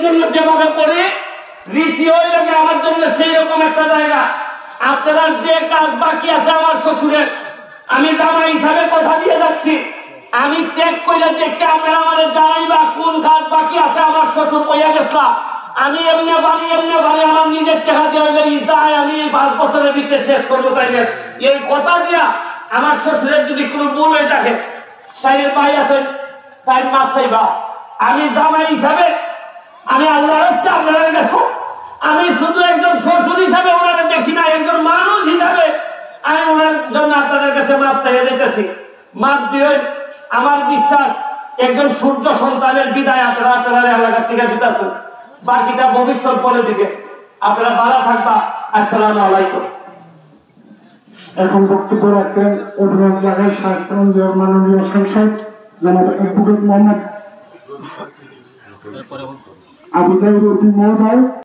জন্য যেভাবে করি রিসি হয়ে লাগে আমার জন্য সেই রকম একটা জায়গা। আপনারা যে কাজ বাকি আছে আমার শ্বশুরের, আমি জামাই হিসাবে কথা দিয়ে যাচ্ছি, আমি চেক করে দেখে আপনারা আমাদের জানাইবা কোন কাজ বাকি আছে। আমার শ্বশুর কইয়া গেছলা আমি এমনি বাড়ি আমার নিজের টাকা দিয়ে হইলে ইদায় আমি এই 5 বছরের ভিতরে শেষ করবো। তাইলে এই কথা দিয়া আমার শ্বশুরের যদি কোনো ভুল হয়ে থাকে তাইলে ভাই আছেন তাই মাপ চাইবা। আমি জামাই হিসাবে আমি আল্লাহর রাস্তে আপনারা গেছো, আমি শুধু একজন শ্বশুর হিসাবে ওনারা দেখি না, একজন মানুষ হিসাবে আমি ওনার জন্য আপনাদের কাছে মাপ চাইয়ে যেতেছি। মাপ দিয়ে আমার বিশ্বাস একজন সূর্য সন্তানের বিদায় আপনারা এলাকার থেকে দিতেছেন, বাকিটা ভবিষ্যৎ বলে দিবে। আপনারা ভালো থাকবা। আসসালামু আলাইকুম। এখন বক্তব্য রাখছেন অভিরাজ লাগাই শাস্ত্রঞ্জের মাননীয় সাংসদ জনাব অ্যাডভোকেট মোহাম্মদ আবু জাহির উদ্দিন মহোদয়।